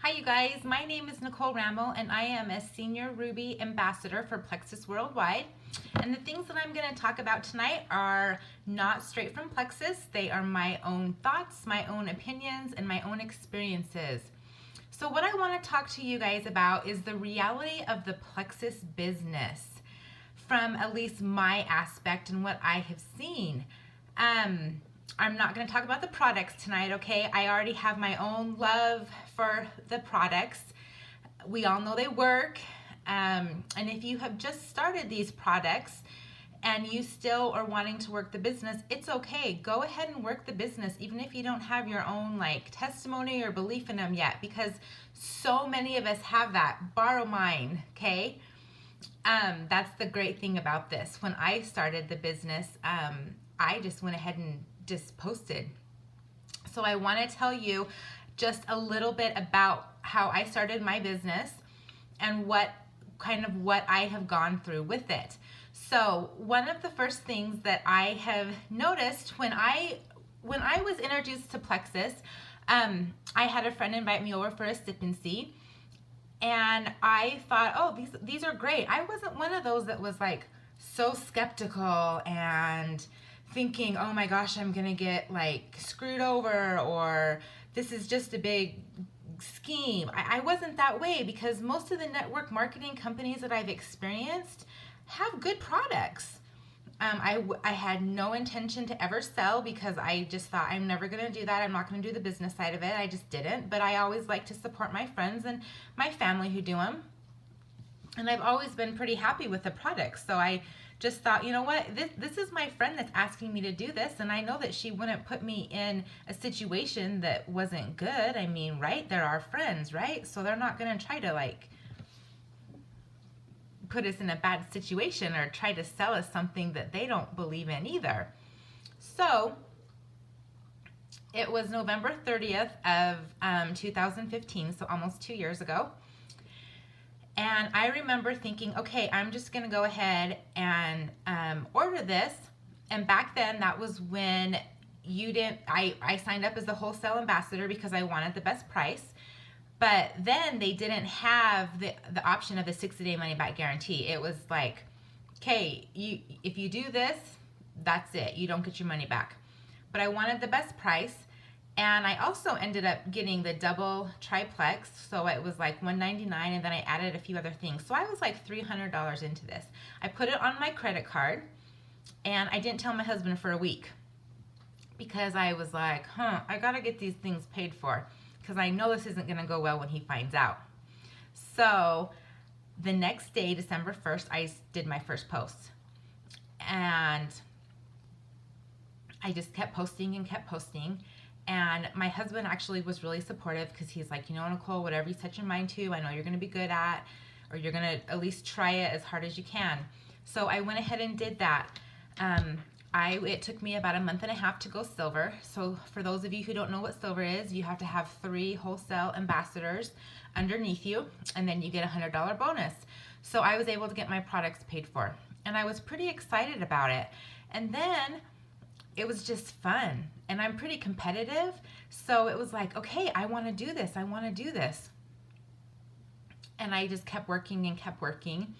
Hi you guys, my name is Nicole Rambo and I am a Senior Ruby Ambassador for Plexus Worldwide. And the things that I'm going to talk about tonight are not straight from Plexus. They are my own thoughts, my own opinions, and my own experiences. So what I want to talk to you guys about is the reality of the Plexus business from at least my aspect and what I have seen. I'm not going to talk about the products tonight, okay? I already have my own love for the products. We all know they work. And if you have just started these products and you still are wanting to work the business, it's okay. Go ahead and work the business, even if you don't have your own testimony or belief in them yet, because so many of us have that. Borrow mine, okay? That's the great thing about this. When I started the business, I just went ahead and just posted. So I want to tell you just a little bit about how I started my business and what I have gone through with it. So one of the first things that I have noticed when I was introduced to Plexus, I had a friend invite me over for a sip and see, and I thought, oh, these are great. I wasn't one of those that was so skeptical and thinking, oh my gosh, I'm gonna get screwed over, or this is just a big scheme. I wasn't that way, because most of the network marketing companies that I've experienced have good products. I had no intention to ever sell, because I just thought, I'm never gonna do that. I'm not gonna do the business side of it. I just didn't. But I always like to support my friends and my family who do them. And I've always been pretty happy with the products. So I just thought, you know what, this is my friend that's asking me to do this, and I know that she wouldn't put me in a situation that wasn't good. I mean, right? They're our friends, right? So they're not gonna try to put us in a bad situation or try to sell us something that they don't believe in either. So it was November 30th of 2015, so almost 2 years ago. And I remember thinking, okay, I'm just gonna go ahead and order this. And back then, that was when I signed up as a wholesale ambassador because I wanted the best price. But then they didn't have the option of a 60-day money back guarantee. It was like, okay, if you do this, that's it. You don't get your money back. But I wanted the best price. And I also ended up getting the double triplex, so it was $199, and then I added a few other things. So I was $300 into this. I put it on my credit card, and I didn't tell my husband for a week, because I was like, I gotta get these things paid for, because I know this isn't gonna go well when he finds out. So the next day, December 1st, I did my first post. And I just kept posting and kept posting. And my husband actually was really supportive, because he's like, you know, Nicole, whatever you set your mind to, I know you're going to be good at, or you're going to at least try it as hard as you can. So I went ahead and did that. It took me about a month and a half to go silver. So for those of you who don't know what silver is, you have to have 3 wholesale ambassadors underneath you, and then you get a $100 bonus. So I was able to get my products paid for, and I was pretty excited about it. And then it was just fun, and I'm pretty competitive, so it was like, okay, I want to do this, I want to do this. And I just kept working and kept working,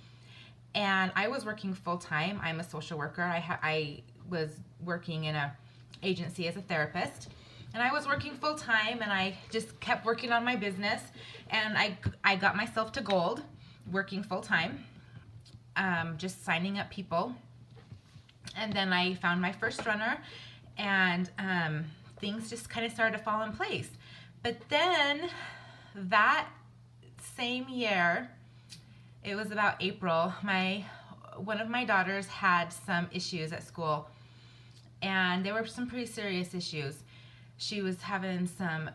and I was working full-time. I'm a social worker. I was working in a agency as a therapist, and I was working full-time, and I just kept working on my business, and I got myself to gold working full-time, just signing up people. And then I found my first runner, and things just kind of started to fall in place. But then that same year, it was about April, one of my daughters had some issues at school, and there were some pretty serious issues. She was having some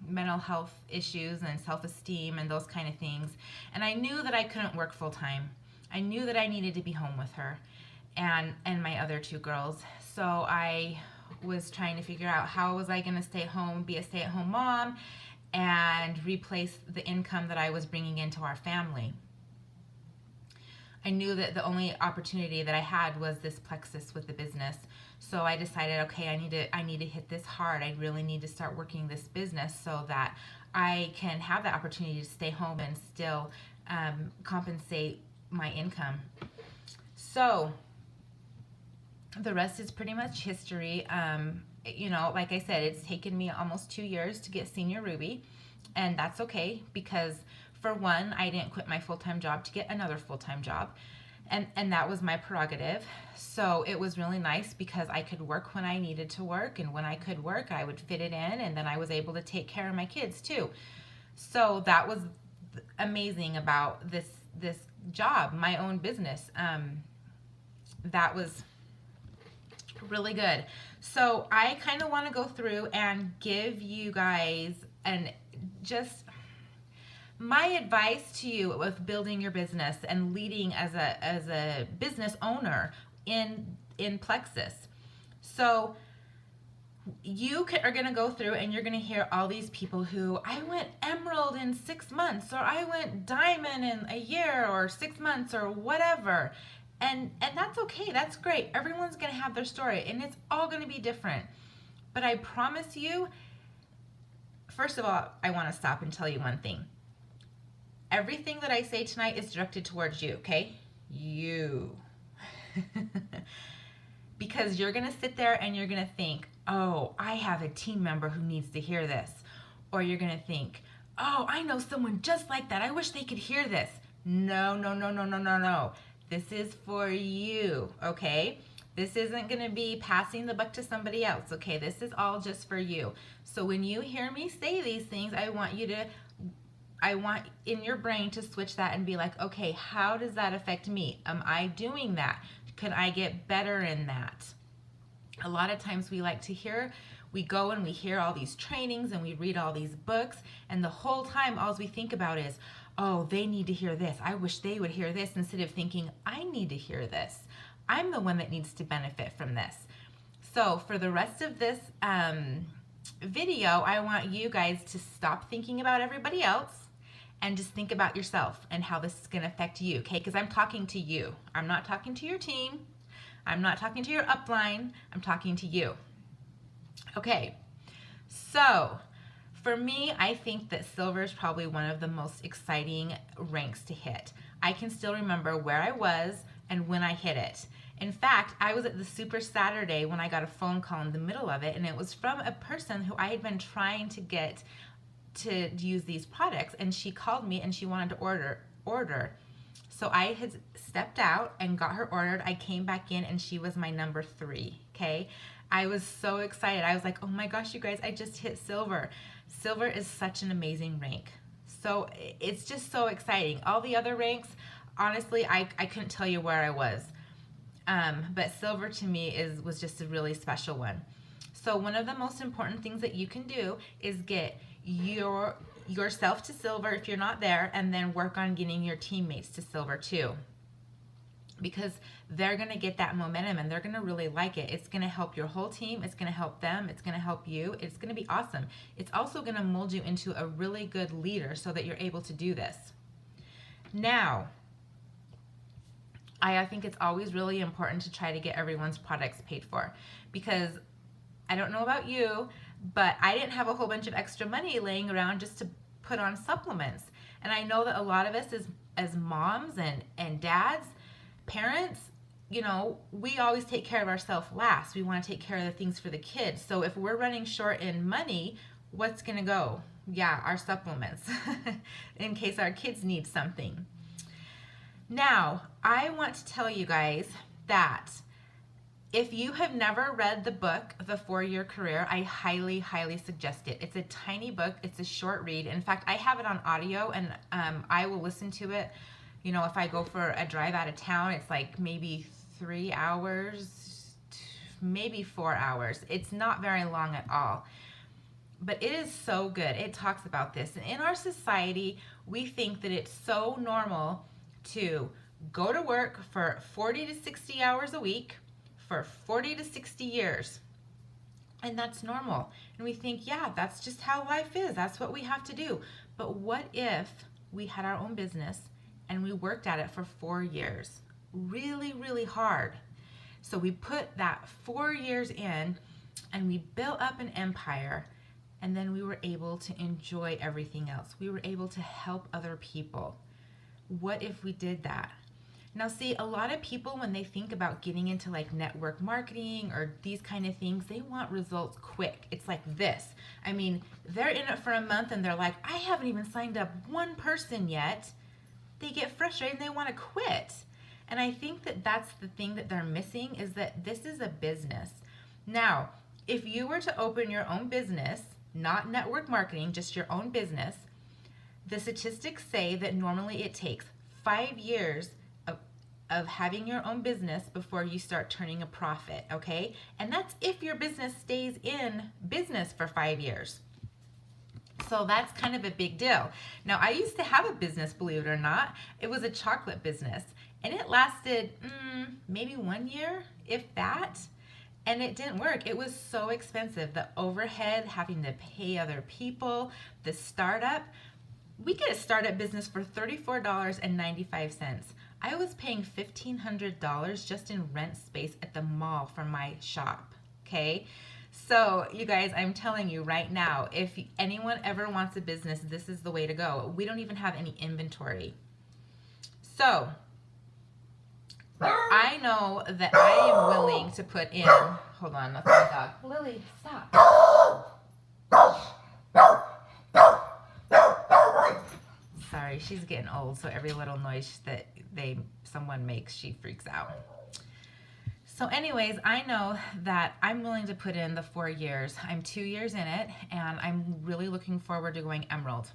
mental health issues and self-esteem and those kind of things. And I knew that I couldn't work full-time. I knew that I needed to be home with her and my other 2 girls. So I was trying to figure out, how was I going to stay home, be a stay-at-home mom, and replace the income that I was bringing into our family. I knew that the only opportunity that I had was this Plexus with the business. So I decided, okay, I need to hit this hard. I really need to start working this business so that I can have that opportunity to stay home and still compensate my income. So the rest is pretty much history. Like I said, it's taken me almost 2 years to get Senior Ruby, and that's okay because, for one, I didn't quit my full-time job to get another full-time job, and that was my prerogative. So it was really nice because I could work when I needed to work, and when I could work, I would fit it in, and then I was able to take care of my kids too. So that was amazing about this job, my own business. That was really good. So I kind of want to go through and give you guys just my advice to you with building your business and leading as a business owner in Plexus. So are going to go through and you're going to hear all these people who, I went emerald in 6 months, or I went diamond in a year or 6 months or whatever. And that's okay. That's great. Everyone's going to have their story and it's all going to be different. But I promise you, first of all, I want to stop and tell you one thing. Everything that I say tonight is directed towards you, okay? You. Because you're going to sit there and you're going to think, oh, I have a team member who needs to hear this. Or you're going to think, oh, I know someone just like that. I wish they could hear this. No, no, no, no, no, no, no. This is for you, okay? This isn't going to be passing the buck to somebody else, okay? This is all just for you. So when you hear me say these things, I want in your brain to switch that and be like, okay, how does that affect me? Am I doing that? Could I get better in that? A lot of times we go and we hear all these trainings and we read all these books, and the whole time all we think about is, oh, they need to hear this. I wish they would hear this, instead of thinking, I need to hear this. I'm the one that needs to benefit from this. So for the rest of this video, I want you guys to stop thinking about everybody else and just think about yourself and how this is going to affect you, okay? Because I'm talking to you. I'm not talking to your team. I'm not talking to your upline. I'm talking to you. Okay, so for me, I think that silver is probably one of the most exciting ranks to hit. I can still remember where I was and when I hit it. In fact, I was at the Super Saturday when I got a phone call in the middle of it, and it was from a person who I had been trying to get to use these products, and she called me and she wanted to order. So I had stepped out and got her ordered. I came back in and she was my number 3, okay? I was so excited. I was like, oh my gosh, you guys, I just hit silver. Silver is such an amazing rank. So it's just so exciting. All the other ranks, honestly, I couldn't tell you where I was. But silver to me was just a really special one. So one of the most important things that you can do is get yourself to silver if you're not there, and then work on getting your teammates to silver too. Because they're going to get that momentum and they're going to really like it. It's going to help your whole team. It's going to help them. It's going to help you. It's going to be awesome. It's also going to mold you into a really good leader so that you're able to do this. Now, I think it's always really important to try to get everyone's products paid for, because I don't know about you, but I didn't have a whole bunch of extra money laying around just to put on supplements. And I know that a lot of us as moms and dads, parents, we always take care of ourselves last. We want to take care of the things for the kids. So if we're running short in money, what's going to go? Yeah, our supplements in case our kids need something. Now, I want to tell you guys that if you have never read the book, The 4-Year Career, I highly, highly suggest it. It's a tiny book. It's a short read. In fact, I have it on audio, and I will listen to it. If I go for a drive out of town, it's like maybe 3 hours, maybe 4 hours. It's not very long at all. But it is so good. It talks about this. And in our society, we think that it's so normal to go to work for 40 to 60 hours a week for 40 to 60 years. And that's normal. And we think, yeah, that's just how life is. That's what we have to do. But what if we had our own business and we worked at it for 4 years? Really, really hard. So we put that 4 years in and we built up an empire, and then we were able to enjoy everything else. We were able to help other people. What if we did that? Now, see, a lot of people, when they think about getting into like network marketing or these kind of things, they want results quick. It's like this. I mean, they're in it for a month and they're like, I haven't even signed up one person yet. They get frustrated and they want to quit. And I think that that's the thing that they're missing, is that this is a business. Now, if you were to open your own business, not network marketing, just your own business, the statistics say that normally it takes 5 years of having your own business before you start turning a profit, okay? And that's if your business stays in business for 5 years. So that's kind of a big deal. Now, I used to have a business, believe it or not. It was a chocolate business, and it lasted maybe 1 year, if that. And it didn't work. It was so expensive. The overhead, having to pay other people, the startup. We get a startup business for $34.95. I was paying $1,500 just in rent space at the mall for my shop, okay? So you guys, I'm telling you right now, if anyone ever wants a business, this is the way to go. We don't even have any inventory. So I know that I am willing to put in, hold on, that's my dog. Lily, stop. Sorry, she's getting old, so every little noise that someone makes, she freaks out. So anyways, I know that I'm willing to put in the 4 years. I'm 2 years in it, and I'm really looking forward to going emerald.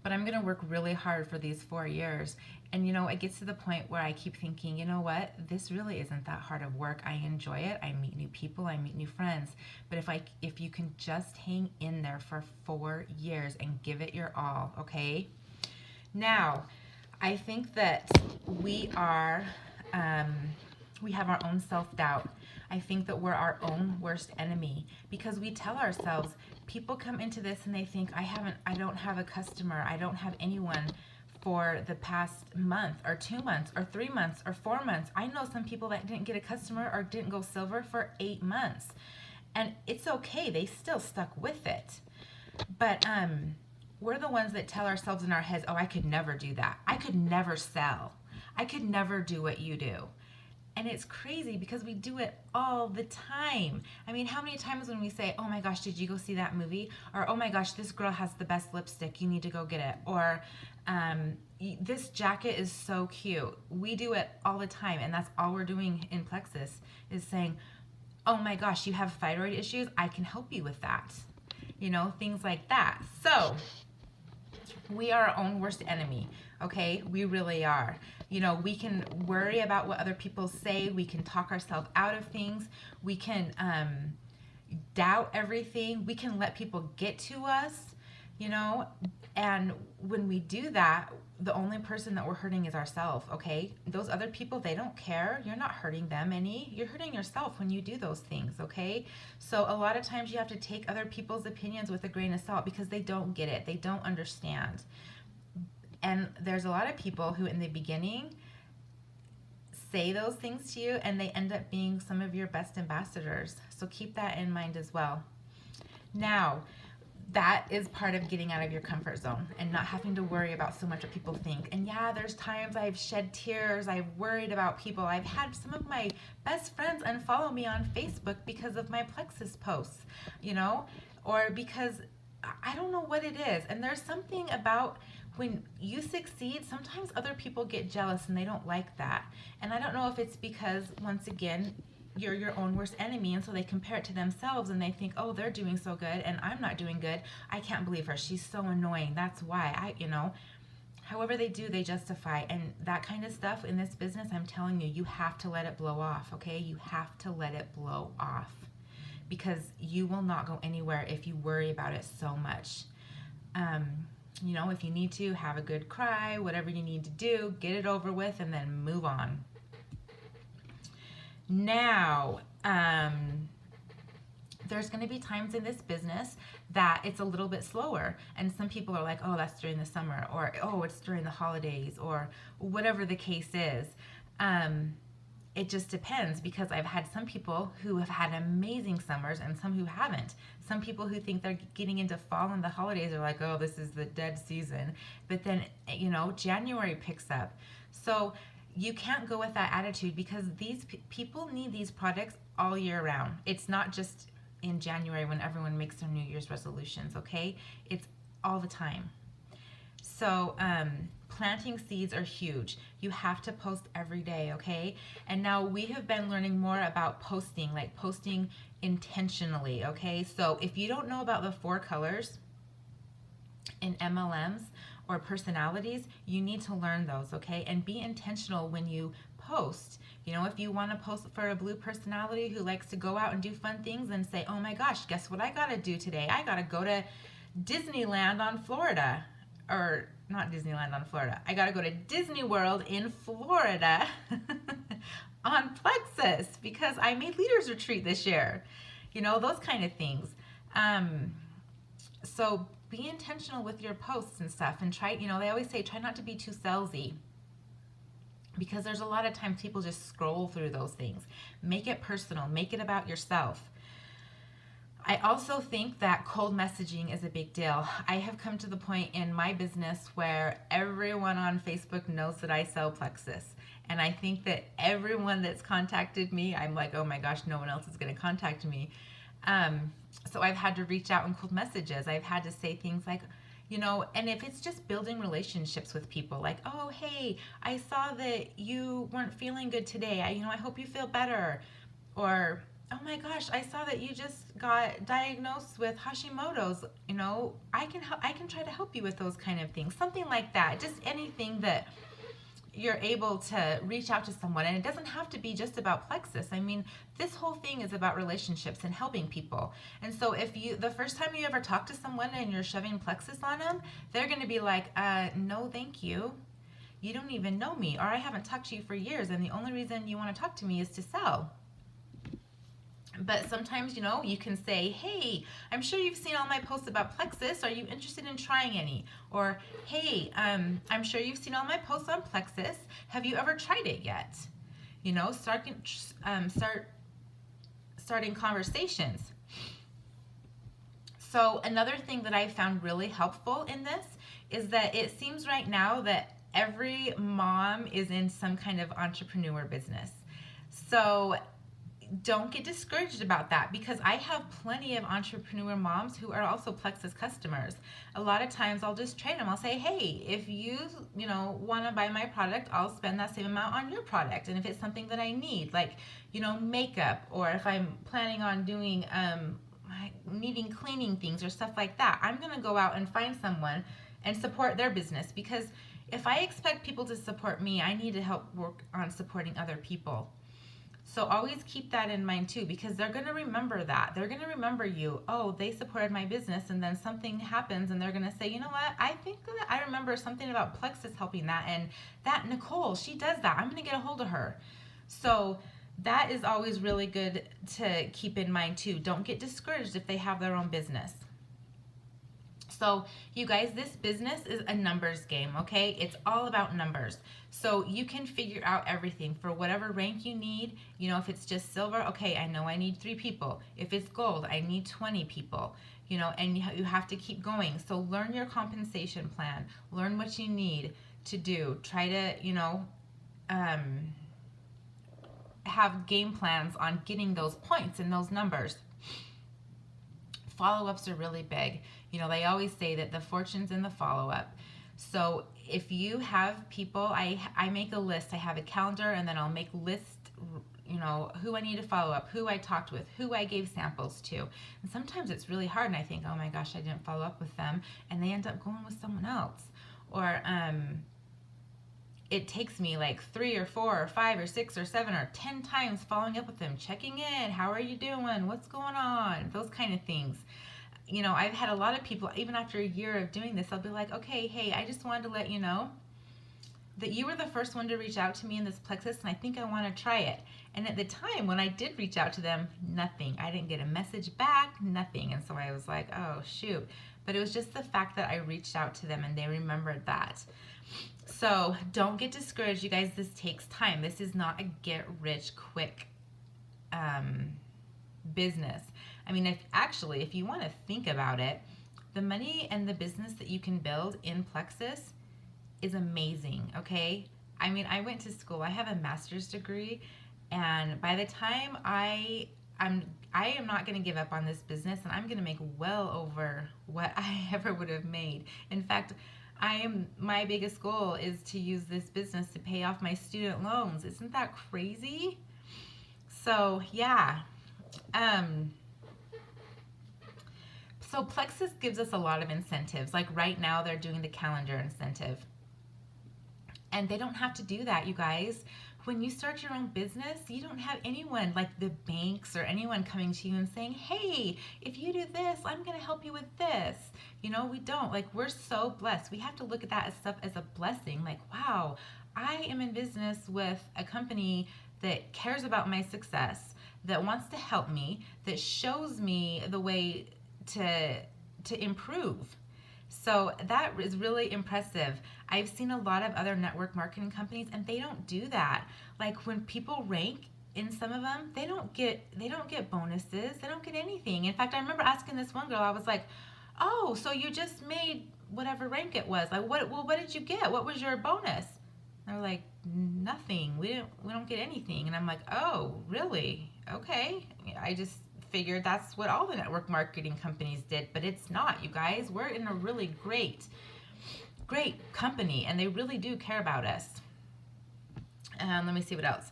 But I'm going to work really hard for these 4 years. And, you know, it gets to the point where I keep thinking, you know what? This really isn't that hard of work. I enjoy it. I meet new people. I meet new friends. But if you can just hang in there for 4 years and give it your all, okay? Now, I think that we have our own self-doubt. I think that we're our own worst enemy, because we tell ourselves, people come into this and they think, I don't have a customer. I don't have anyone for the past month or 2 months or 3 months or 4 months. I know some people that didn't get a customer or didn't go silver for 8 months. And it's okay. They still stuck with it. But we're the ones that tell ourselves in our heads, oh, I could never do that. I could never sell. I could never do what you do. And it's crazy because we do it all the time. I mean, how many times when we say, oh my gosh, did you go see that movie? Or, oh my gosh, this girl has the best lipstick. You need to go get it. Or, this jacket is so cute. We do it all the time. And that's all we're doing in Plexus, is saying, oh my gosh, you have thyroid issues? I can help you with that. You know, things like that. So we are our own worst enemy. Okay, we really are. You know, we can worry about what other people say. We can talk ourselves out of things. We can doubt everything. We can let people get to us, you know. And when we do that, the only person that we're hurting is ourselves, okay? Those other people, they don't care. You're not hurting them any. You're hurting yourself when you do those things, okay? So a lot of times you have to take other people's opinions with a grain of salt, because they don't get it. They don't understand. And there's a lot of people who in the beginning say those things to you, and they end up being some of your best ambassadors. So keep that in mind as well. Now, that is part of getting out of your comfort zone and not having to worry about so much what people think. And yeah, there's times I've shed tears. I've worried about people. I've had some of my best friends unfollow me on Facebook because of my Plexus posts, you know, or because I don't know what it is. And there's something about when you succeed, sometimes other people get jealous and they don't like that. And I don't know if it's because, once again, you're your own worst enemy, and so they compare it to themselves and they think, oh, they're doing so good and I'm not doing good. I can't believe her. She's so annoying. That's why however they do, they justify. And that kind of stuff in this business, I'm telling you, you have to let it blow off, okay? You have to let it blow off, because you will not go anywhere if you worry about it so much. You know, if you need to, have a good cry, whatever you need to do, get it over with, and then move on. Now, there's going to be times in this business that it's a little bit slower, and some people are like, oh, that's during the summer, or oh, it's during the holidays, or whatever the case is. it just depends, because I've had some people who have had amazing summers and some who haven't. Some people who think they're getting into fall and the holidays are like, oh, this is the dead season. But then, January picks up. So you can't go with that attitude, because these people need these products all year round. It's not just in January when everyone makes their New Year's resolutions, okay? It's all the time. So planting seeds are huge. You have to post every day, okay? And now we have been learning more about posting, like posting intentionally, okay? So if you don't know about the 4 colors in MLMs or personalities, you need to learn those, okay? And be intentional when you post. If you want to post for a blue personality who likes to go out and do fun things, and say, oh my gosh, guess what I got to do today? I got to go to Disneyland on Florida. Or not Disneyland on Florida. I got to go to Disney World in Florida on Plexus because I made Leaders Retreat this year. Those kind of things. So be intentional with your posts and stuff, and try, they always say try not to be too salesy, because there's a lot of times people just scroll through those things. Make it personal. Make it about yourself. I also think that cold messaging is a big deal. I have come to the point in my business where everyone on Facebook knows that I sell Plexus. And I think that everyone that's contacted me, I'm like, oh my gosh, no one else is going to contact me. So I've had to reach out in cold messages. I've had to say things like, and if it's just building relationships with people, like, oh, hey, I saw that you weren't feeling good today. I hope you feel better. Or, oh my gosh, I saw that you just got diagnosed with Hashimoto's. I can try to help you with those kind of things. Something like that. Just anything that you're able to reach out to someone. And it doesn't have to be just about Plexus. I mean, this whole thing is about relationships and helping people. And so if the first time you ever talk to someone and you're shoving Plexus on them, they're going to be like, no, thank you. You don't even know me, or I haven't talked to you for years, and the only reason you want to talk to me is to sell. But sometimes, you can say, hey, I'm sure you've seen all my posts about Plexus. Are you interested in trying any? Or, hey, I'm sure you've seen all my posts on Plexus. Have you ever tried it yet? Starting conversations. So another thing that I found really helpful in this is that it seems right now that every mom is in some kind of entrepreneur business. So don't get discouraged about that, because I have plenty of entrepreneur moms who are also Plexus customers. A lot of times I'll just train them. I'll say, hey, if you want to buy my product, I'll spend that same amount on your product. And if it's something that I need, like, makeup, or if I'm planning on doing needing cleaning things or stuff like that, I'm going to go out and find someone and support their business, because if I expect people to support me, I need to help work on supporting other people. So always keep that in mind too, because they're going to remember that. They're going to remember you. Oh, they supported my business, and then something happens and they're going to say, you know what? I think that I remember something about Plexus helping that, and that Nicole, she does that. I'm going to get a hold of her. So that is always really good to keep in mind too. Don't get discouraged if they have their own business. So you guys, this business is a numbers game, okay? It's all about numbers. So you can figure out everything for whatever rank you need. If it's just silver, okay, I know I need 3 people. If it's gold, I need 20 people, and you have to keep going. So learn your compensation plan. Learn what you need to do. Try to, have game plans on getting those points and those numbers. Follow-ups are really big. They always say that the fortune's in the follow-up. So if you have people, I make a list. I have a calendar, and then I'll make lists, who I need to follow up, who I talked with, who I gave samples to. And sometimes it's really hard, and I think, oh my gosh, I didn't follow up with them, and they end up going with someone else. Or it takes me like 3 or 4 or 5 or 6 or 7 or 10 times following up with them, checking in, how are you doing, what's going on, those kind of things. I've had a lot of people, even after a year of doing this, I'll be like, okay, hey, I just wanted to let you know that you were the first one to reach out to me in this Plexus, and I think I want to try it. And at the time when I did reach out to them, nothing. I didn't get a message back, nothing. And so I was like, oh, shoot. But it was just the fact that I reached out to them and they remembered that. So don't get discouraged, you guys. This takes time. This is not a get rich quick business. I mean, if you want to think about it, the money and the business that you can build in Plexus is amazing, okay? I mean, I went to school. I have a master's degree, and by the time I am not going to give up on this business, and I'm going to make well over what I ever would have made. In fact, my biggest goal is to use this business to pay off my student loans. Isn't that crazy? So, yeah. So Plexus gives us a lot of incentives. Like right now, they're doing the calendar incentive. And they don't have to do that, you guys. When you start your own business, you don't have anyone like the banks or anyone coming to you and saying, hey, if you do this, I'm going to help you with this. You know, we don't. Like, we're so blessed. We have to look at that as stuff as a blessing. Like, wow, I am in business with a company that cares about my success, that wants to help me, that shows me the way to improve. So that is really impressive. I've seen a lot of other network marketing companies, and they don't do that. Like when people rank in some of them, they don't get bonuses. They don't get anything. In fact, I remember asking this one girl, I was like, "Oh, so you just made whatever rank it was. Like what did you get? What was your bonus?" And they're like, "Nothing. We don't get anything." And I'm like, "Oh, really? Okay." I just figured that's what all the network marketing companies did, but it's not, you guys. We're in a really great company, and they really do care about us. Let me see what else.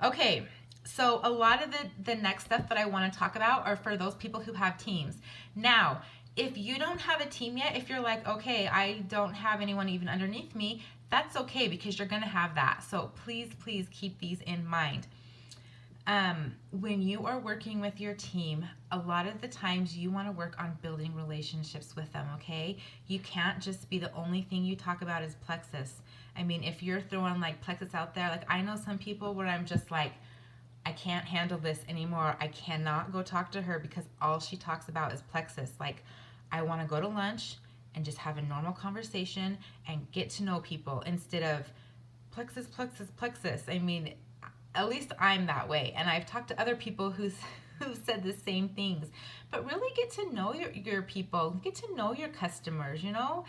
Okay, so a lot of the next stuff that I want to talk about are for those people who have teams. Now, if you don't have a team yet, if you're like, okay, I don't have anyone even underneath me, that's okay, because you're going to have that. So please keep these in mind. When you are working with your team, a lot of the times you want to work on building relationships with them, okay? You can't just be the only thing you talk about is Plexus. I mean, if you're throwing like Plexus out there, like I know some people where I'm just like, I can't handle this anymore. I cannot go talk to her because all she talks about is Plexus. Like, I want to go to lunch and just have a normal conversation and get to know people instead of Plexus. I mean, at least I'm that way, and I've talked to other people who've said the same things. But really get to know your people, get to know your customers. You know,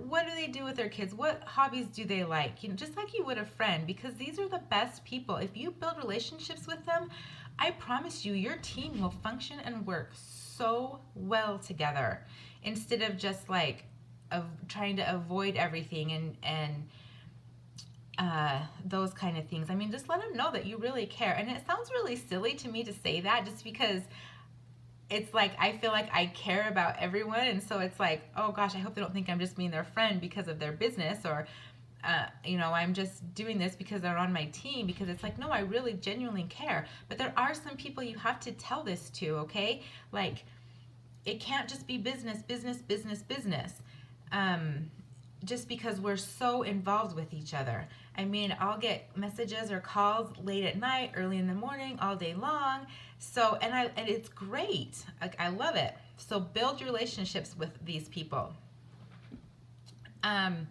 what do they do with their kids? What hobbies do they like? You know, just like you would a friend, because these are the best people. If you build relationships with them, I promise you, your team will function and work so well together, instead of just like trying to avoid everything and those kind of things. I mean, just let them know that you really care. And it sounds really silly to me to say that, just because it's like I feel like I care about everyone, and so it's like, oh gosh, I hope they don't think I'm just being their friend because of their business, or I'm just doing this because they're on my team, because it's like, no, I really genuinely care. But there are some people you have to tell this to, okay? Like, it can't just be business. Just because we're so involved with each other. I mean, I'll get messages or calls late at night, early in the morning, all day long. So, and it's great. Like, I love it. So build relationships with these people. And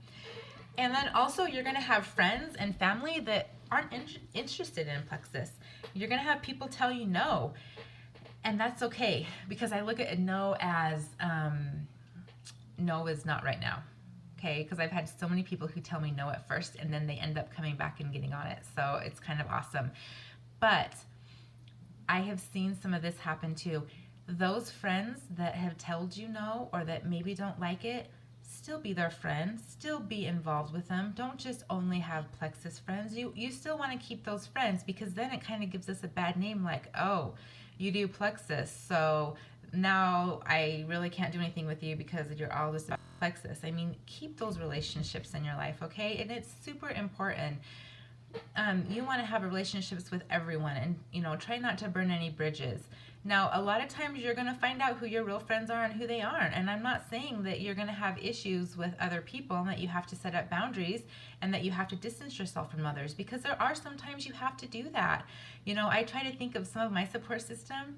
then also, you're going to have friends and family that aren't interested in Plexus. You're going to have people tell you no. And that's okay, because I look at no as no is not right now. Okay, because I've had so many people who tell me no at first, and then they end up coming back and getting on it. So it's kind of awesome. But I have seen some of this happen too. Those friends that have told you no, or that maybe don't like it, still be their friends, still be involved with them. Don't just only have Plexus friends. You still want to keep those friends, because then it kind of gives us a bad name, like, oh, you do Plexus, so now I really can't do anything with you because you're all just about Plexus. I mean, keep those relationships in your life, okay? And it's super important. You want to have relationships with everyone, and try not to burn any bridges. Now, a lot of times you're going to find out who your real friends are and who they aren't. And I'm not saying that you're going to have issues with other people and that you have to set up boundaries and that you have to distance yourself from others, because there are sometimes you have to do that. I try to think of some of my support system,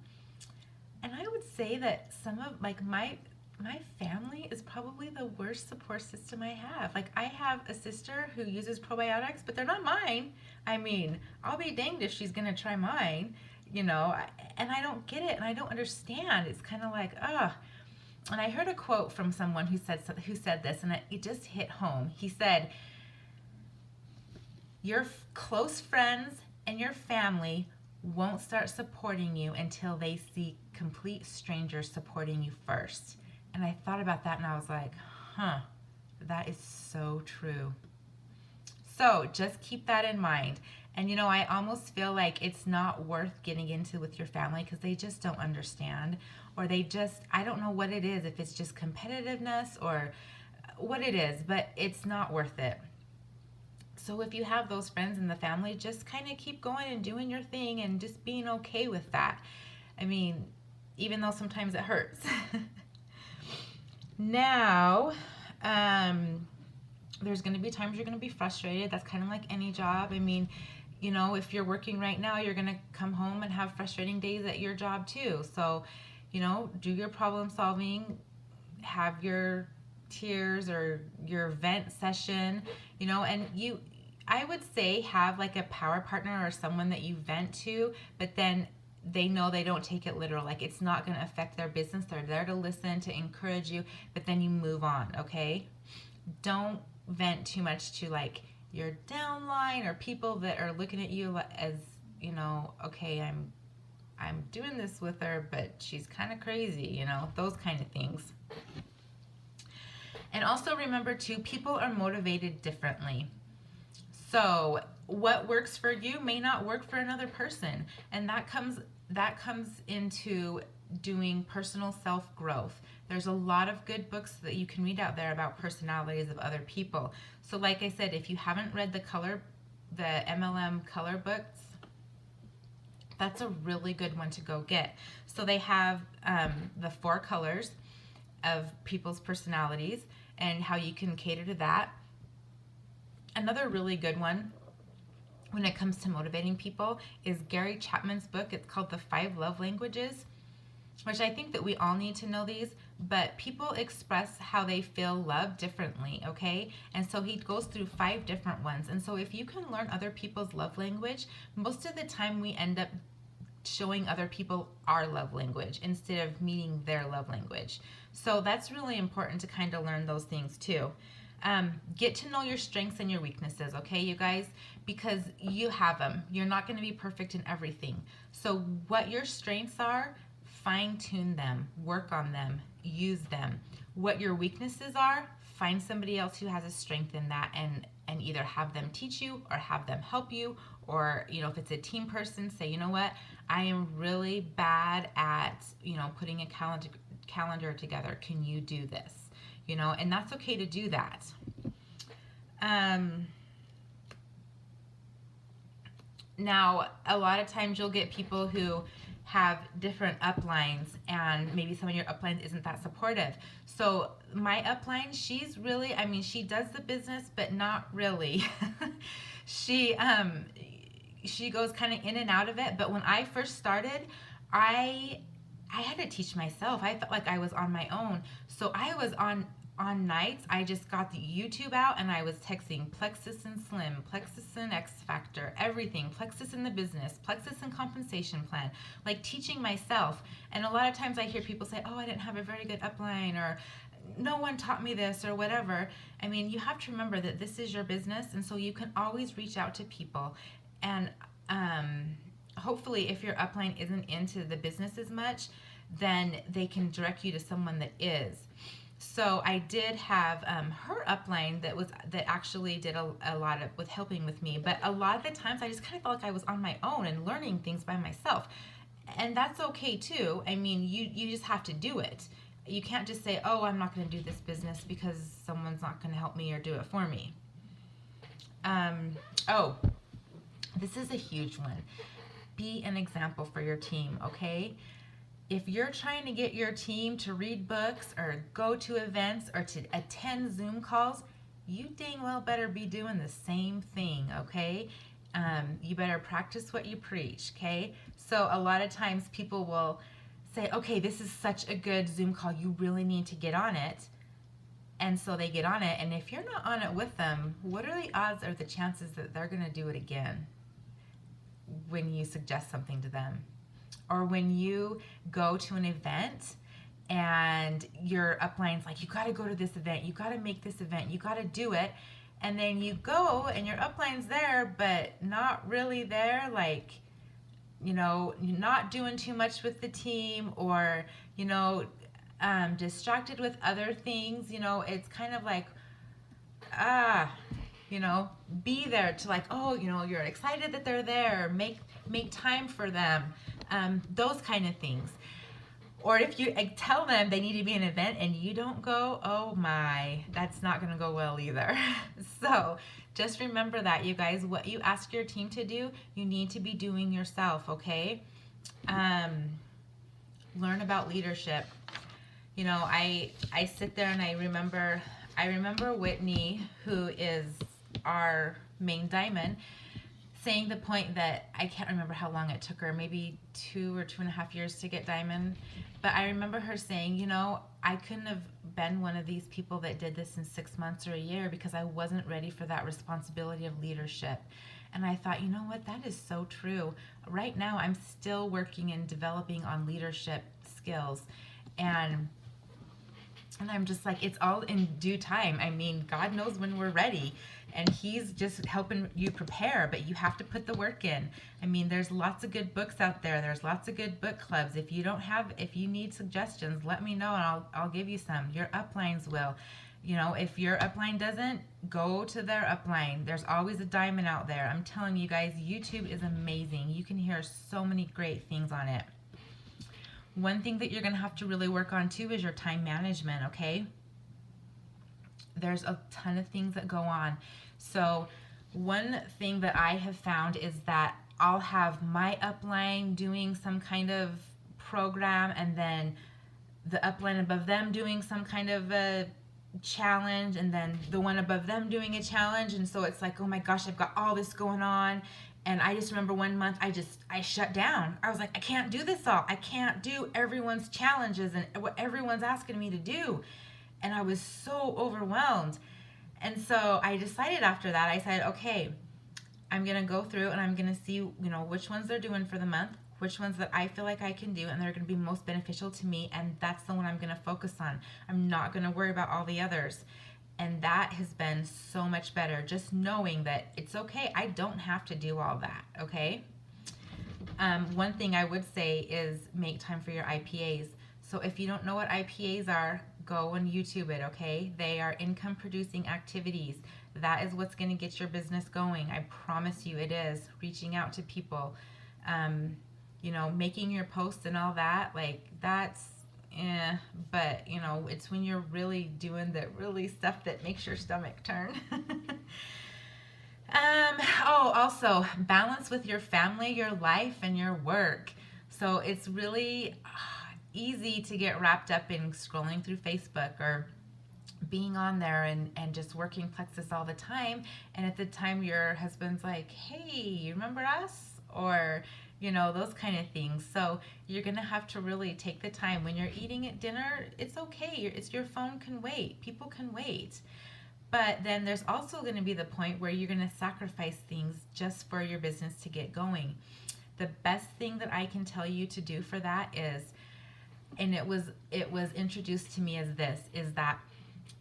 and I would say that some of my my family is probably the worst support system I have. Like, I have a sister who uses probiotics, but they're not mine. I mean, I'll be danged if she's gonna try mine, you know, and I don't get it and I don't understand. It's kind of like, ugh. And I heard a quote from someone who said this, and it just hit home. He said, "Your close friends and your family won't start supporting you until they see complete strangers supporting you first." And I thought about that and I was like, huh, that is so true. So just keep that in mind. And you know, I almost feel like it's not worth getting into with your family because they just don't understand, or they just, I don't know what it is, if it's just competitiveness or what it is, but it's not worth it. So if you have those friends in the family, just kind of keep going and doing your thing and just being okay with that. I mean, even though sometimes it hurts. Now, there's going to be times you're going to be frustrated. That's kind of like any job. I mean, you know, if you're working right now, you're going to come home and have frustrating days at your job too. So, you know, do your problem solving, have your tears or your vent session, you know, and I would say have like a power partner or someone that you vent to, but then they know they don't take it literal. Like, it's not going to affect their business. They're there to listen, to encourage you, but then you move on, okay? Don't vent too much to like your downline or people that are looking at you as, you know, okay, I'm doing this with her, but she's kind of crazy, you know, those kind of things. And also remember too, people are motivated differently. So what works for you may not work for another person, and that comes into doing personal self-growth. There's a lot of good books that you can read out there about personalities of other people. So like I said, if you haven't read the MLM color books, that's a really good one to go get. So they have the 4 colors of people's personalities and how you can cater to that. Another really good one when it comes to motivating people is Gary Chapman's book. It's called The 5 Love Languages, which I think that we all need to know these, but people express how they feel love differently, okay? And so he goes through 5 different ones. And so if you can learn other people's love language, most of the time we end up showing other people our love language instead of meeting their love language. So that's really important to kind of learn those things too. Get to know your strengths and your weaknesses, okay, you guys? Because you have them. You're not going to be perfect in everything. So what your strengths are, fine-tune them, work on them, use them. What your weaknesses are, find somebody else who has a strength in that and either have them teach you or have them help you, or, you know, if it's a team person, say, you know what, I am really bad at, you know, putting a calendar together. Can you do this? You know, and that's okay to do that. Now, a lot of times you'll get people who have different uplines, and maybe some of your uplines isn't that supportive. So my upline, she's really, I mean, she does the business, but not really. She goes kind of in and out of it. But when I first started, I had to teach myself. I felt like I was on my own. So I was on nights, I just got the YouTube out and I was texting Plexus and Slim, Plexus and X Factor, everything, Plexus in the business, Plexus and compensation plan, like teaching myself. And a lot of times I hear people say, oh, I didn't have a very good upline, or no one taught me this, or whatever. I mean, you have to remember that this is your business, and so you can always reach out to people. And hopefully if your upline isn't into the business as much, then they can direct you to someone that is. So I did have her upline that actually did a lot with helping with me, but a lot of the times I just kind of felt like I was on my own and learning things by myself, and that's okay too. I mean, you just have to do it. You can't just say, oh, I'm not going to do this business because someone's not going to help me or do it for me. Oh, this is a huge one. Be an example for your team, okay? If you're trying to get your team to read books or go to events or to attend Zoom calls, you dang well better be doing the same thing, okay? You better practice what you preach, okay? So a lot of times people will say, okay, this is such a good Zoom call, you really need to get on it. And so they get on it, and if you're not on it with them, what are the odds or the chances that they're going to do it again when you suggest something to them? Or when you go to an event and your upline's like, you got to go to this event, you got to make this event, you got to do it. And then you go and your upline's there, but not really there, like, you know, not doing too much with the team, or, you know, distracted with other things. You know, it's kind of like, you know, be there to like, oh, you know, you're excited that they're there, make time for them, those kind of things. Or if you tell them they need to be an event and you don't go, oh my, that's not going to go well either. So just remember that, you guys, what you ask your team to do, you need to be doing yourself, okay? Learn about leadership. You know, I sit there and I remember Whitney, who is our main diamond, saying the point that I can't remember how long it took her, maybe 2 or 2.5 years to get diamond. But I remember her saying, you know, I couldn't have been one of these people that did this in 6 months or a year because I wasn't ready for that responsibility of leadership. And I thought, you know what, that is so true. Right now, I'm still working and developing on leadership skills. And I'm just like, it's all in due time. I mean, God knows when we're ready. And he's just helping you prepare, but you have to put the work in. I mean, there's lots of good books out there. There's lots of good book clubs. If you need suggestions, let me know and I'll give you some. Your uplines will. You know, if your upline doesn't, go to their upline. There's always a diamond out there. I'm telling you guys, YouTube is amazing. You can hear so many great things on it. One thing that you're going to have to really work on too is your time management, okay? There's a ton of things that go on. So one thing that I have found is that I'll have my upline doing some kind of program, and then the upline above them doing some kind of a challenge, and then the one above them doing a challenge. And so it's like, oh my gosh, I've got all this going on. And I just remember one month I shut down. I was like, I can't do this all. I can't do everyone's challenges and what everyone's asking me to do. And I was so overwhelmed. And so I decided after that, I said, okay, I'm going to go through and I'm going to see, you know, which ones they're doing for the month, which ones that I feel like I can do and they're going to be most beneficial to me. And that's the one I'm going to focus on. I'm not going to worry about all the others. And that has been so much better, just knowing that it's okay. I don't have to do all that, okay? One thing I would say is make time for your IPAs. So if you don't know what IPAs are, go and YouTube it, okay? They are income producing activities. That is what's going to get your business going. I promise you it is. Reaching out to people, you know, making your posts and all that, like that's, but you know, it's when you're really doing the really stuff that makes your stomach turn. Also balance with your family, your life, and your work. So it's really easy to get wrapped up in scrolling through Facebook or being on there and just working Plexus all the time. And at the time your husband's like, hey, you remember us? Or, you know, those kind of things. So you're going to have to really take the time. When you're eating at dinner, it's okay. It's your phone can wait. People can wait. But then there's also going to be the point where you're going to sacrifice things just for your business to get going. The best thing that I can tell you to do for that is, and it was introduced to me as this, is that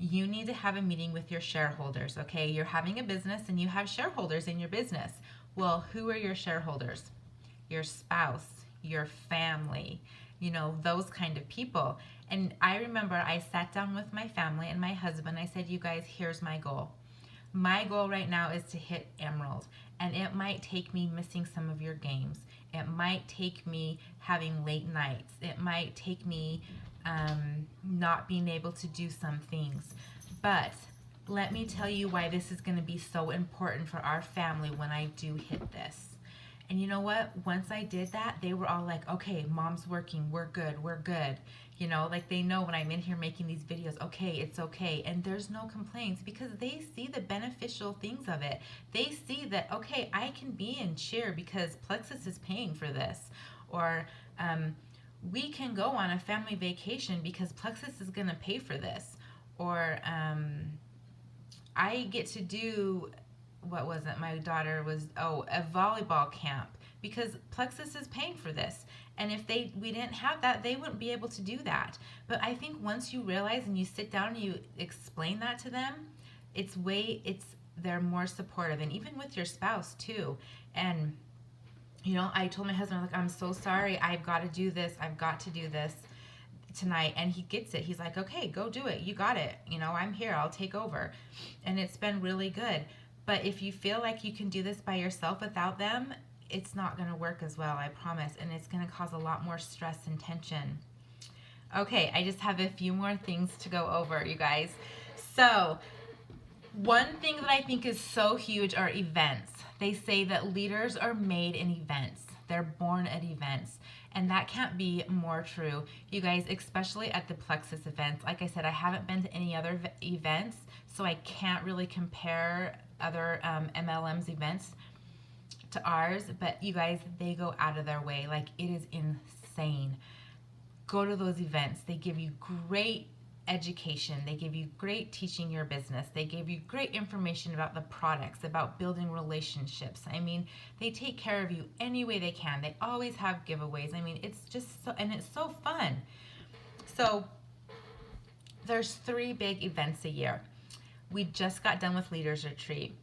you need to have a meeting with your shareholders, okay? You're having a business and you have shareholders in your business. Well, who are your shareholders? Your spouse, your family, you know, those kind of people. And I remember I sat down with my family and my husband. I said, you guys, here's my goal. My goal right now is to hit Emerald. And it might take me missing some of your games. It might take me having late nights. It might take me not being able to do some things. But let me tell you why this is going to be so important for our family when I do hit this. And you know what? Once I did that, they were all like, okay, mom's working. We're good. We're good. You know, like they know when I'm in here making these videos, okay, it's okay. And there's no complaints because they see the beneficial things of it. They see that, okay, I can be in cheer because Plexus is paying for this. Or we can go on a family vacation because Plexus is going to pay for this. Or I get to do, what was it? My daughter was, a volleyball camp because Plexus is paying for this. And if we didn't have that, they wouldn't be able to do that. But I think once you realize and you sit down and you explain that to them, they're more supportive. And even with your spouse too. And I told my husband, like, I'm so sorry. I've got to do this. I've got to do this tonight. And he gets it. He's like, okay, go do it. You got it. I'm here. I'll take over. And it's been really good. But if you feel like you can do this by yourself without them, it's not going to work as well, I promise. And it's going to cause a lot more stress and tension. Okay, I just have a few more things to go over, you guys. So, one thing that I think is so huge are events. They say that leaders are made in events. They're born at events. And that can't be more true. You guys, especially at the Plexus events. Like I said, I haven't been to any other events, so I can't really compare other MLM's events to ours. But you guys, they go out of their way. Like, it is insane. Go to those events. They give you great education. They give you great teaching your business. They give you great information about the products, about building relationships. I mean, they take care of you any way they can. They always have giveaways. I mean, it's just so, and it's so fun. So there's 3 big events a year. We just got done with Leaders Retreat.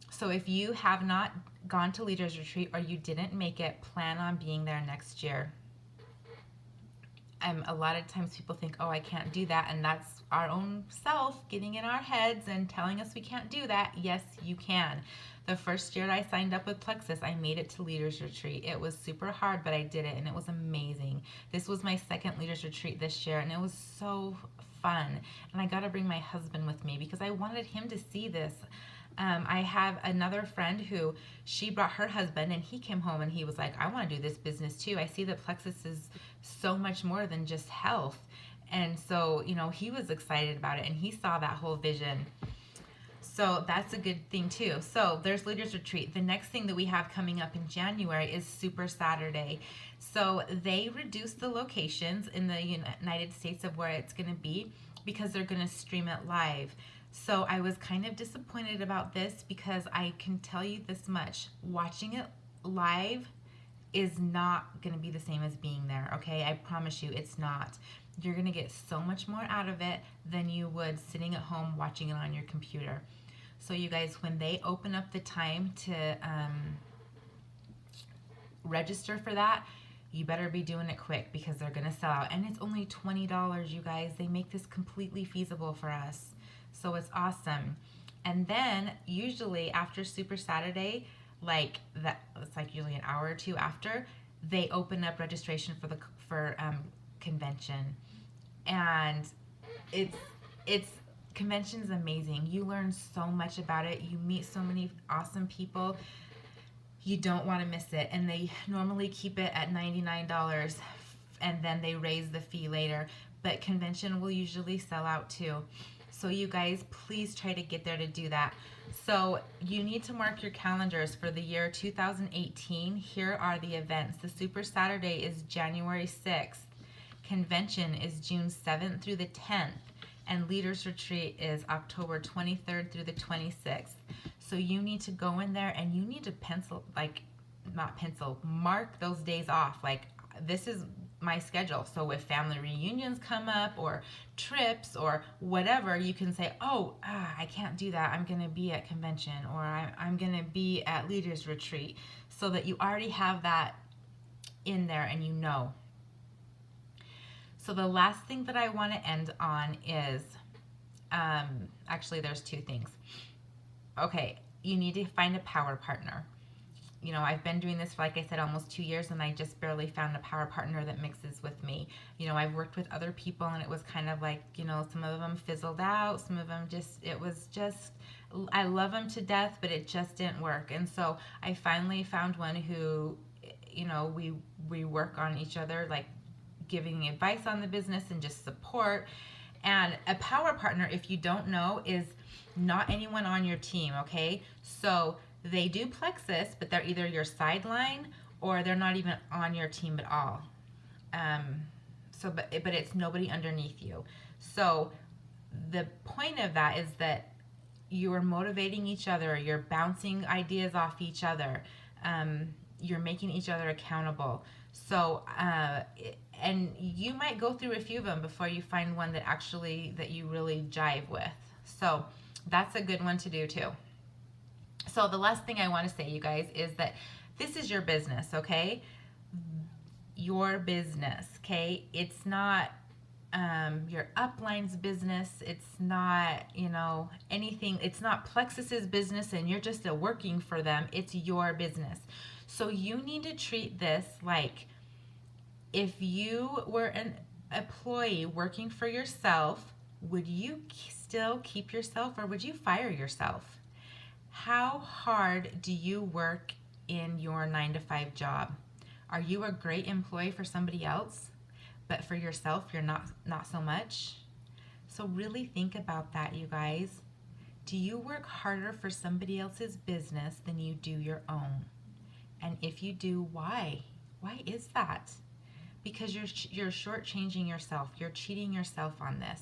So if you have not gone to Leaders Retreat or you didn't make it, plan on being there next year. A lot of times people think, oh, I can't do that, and that's our own self getting in our heads and telling us we can't do that. Yes, you can. The first year I signed up with Plexus, I made it to Leaders Retreat. It was super hard, but I did it, and it was amazing. This was my 2nd Leaders Retreat this year, and it was so fun. And I got to bring my husband with me because I wanted him to see this. I have another friend who, she brought her husband, and he came home and he was like, I want to do this business too. I see that Plexus is so much more than just health. And so, he was excited about it, and he saw that whole vision. So that's a good thing too. So there's Leaders Retreat. The next thing that we have coming up in January is Super Saturday. So they reduced the locations in the United States of where it's going to be because they're going to stream it live. So I was kind of disappointed about this because I can tell you this much. Watching it live is not going to be the same as being there, okay? I promise you it's not. You're going to get so much more out of it than you would sitting at home watching it on your computer. So you guys, when they open up the time to register for that, you better be doing it quick because they're going to sell out. And it's only $20, you guys. They make this completely feasible for us. So it's awesome. And then usually after Super Saturday, it's like usually an hour or 2 after, they open up registration for convention. And it's convention's amazing. You learn so much about it. You meet so many awesome people. You don't want to miss it. And they normally keep it at $99 and then they raise the fee later. But convention will usually sell out too. So you guys, please try to get there to do that. So you need to mark your calendars for the year 2018. Here are the events. The Super Saturday is January 6th. Convention is June 7th through the 10th. And Leaders Retreat is October 23rd through the 26th. So you need to go in there and you need to mark those days off. Like, this is my schedule. So if family reunions come up or trips or whatever, you can say, I can't do that. I'm going to be at convention, or I'm going to be at Leaders Retreat, so that you already have that in there and you know. So the last thing that I want to end on is, actually there's 2 things. Okay, you need to find a power partner. I've been doing this for, like I said, almost 2 years, and I just barely found a power partner that mixes with me. I've worked with other people, and it was kind of like, some of them fizzled out, some of them I love them to death, but it just didn't work. And so I finally found one who, we work on each other, like giving advice on the business and just support. And a power partner, if you don't know, is not anyone on your team, okay? So they do Plexus, but they're either your sideline or they're not even on your team at all. But it's nobody underneath you. So the point of that is that you are motivating each other, you're bouncing ideas off each other, you're making each other accountable. So and you might go through a few of them before you find one that you really jive with. So that's a good one to do too. So the last thing I want to say, you guys, is that this is your business, okay? Your business, okay? It's not your upline's business. It's not, anything. It's not Plexus's business and you're just working for them. It's your business. So you need to treat this like if you were an employee working for yourself, would you still keep yourself or would you fire yourself? How hard do you work in your 9 to 5 job? Are you a great employee for somebody else, but for yourself, you're not so much? So really think about that, you guys. Do you work harder for somebody else's business than you do your own? And if you do, why? Why is that? Because you're shortchanging yourself. You're cheating yourself on this.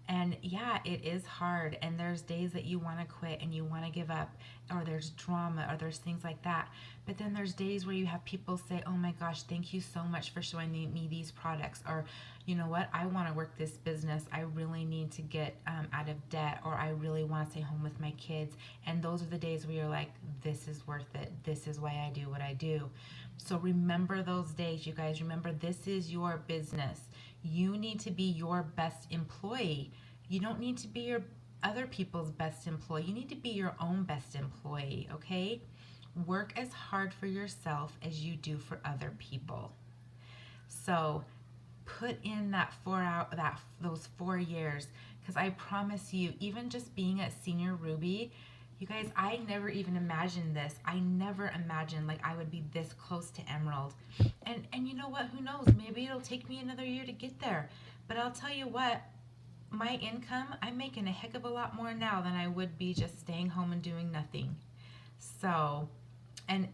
And yeah, it is hard. And there's days that you want to quit and you want to give up, or there's drama, or there's things like that. But then there's days where you have people say, oh my gosh, thank you so much for showing me these products. Or, you know what, I want to work this business. I really need to get out of debt, or I really want to stay home with my kids. And those are the days where you're like, this is worth it. This is why I do what I do. So remember those days, you guys. Remember, this is your business. You need to be your best employee. You don't need to be your other people's best employee. You need to be your own best employee, okay? Work as hard for yourself as you do for other people. So put in those 4 years, because I promise you, even just being at Senior Ruby, you guys, I never even imagined this. I never imagined like I would be this close to Emerald. And you know what? Who knows? Maybe it'll take me another year to get there. But I'll tell you what, my income, I'm making a heck of a lot more now than I would be just staying home and doing nothing. So, and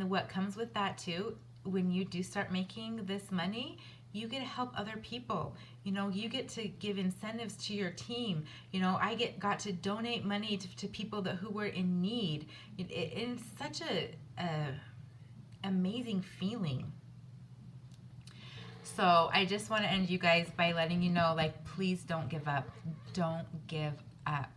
what comes with that too, when you do start making this money, you get to help other people. You get to give incentives to your team. I got to donate money to people who were in need. It's such a amazing feeling. So I just want to end you guys by letting you know, like, please don't give up. Don't give up.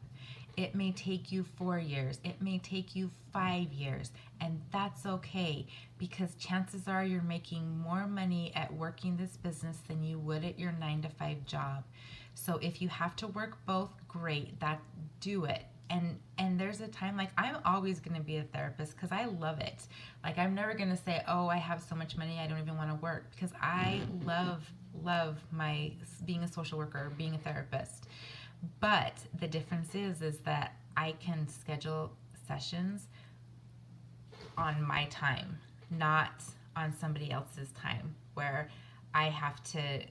It may take you 4 years. It may take you 5 years. And that's okay, because chances are you're making more money at working this business than you would at your 9 to 5 job. So if you have to work both, great. Do it. And there's a time, like, I'm always going to be a therapist because I love it. Like, I'm never going to say, oh, I have so much money I don't even want to work, because I love my being a social worker, being a therapist. But the difference is that I can schedule sessions on my time, not on somebody else's time, where I have to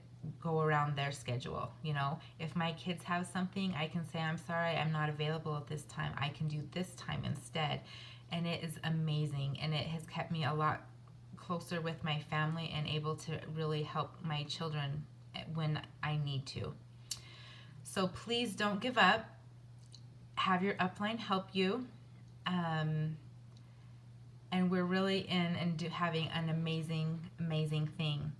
go around their schedule. If my kids have something, I can say, I'm sorry, I'm not available at this time. I can do this time instead. And it is amazing. And it has kept me a lot closer with my family and able to really help my children when I need to. So please don't give up. Have your upline help you. And we're really in and having an amazing, amazing thing.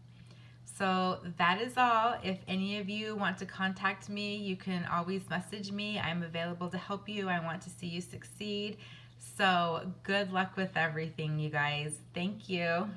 So that is all. If any of you want to contact me, you can always message me. I'm available to help you. I want to see you succeed. So good luck with everything, you guys. Thank you.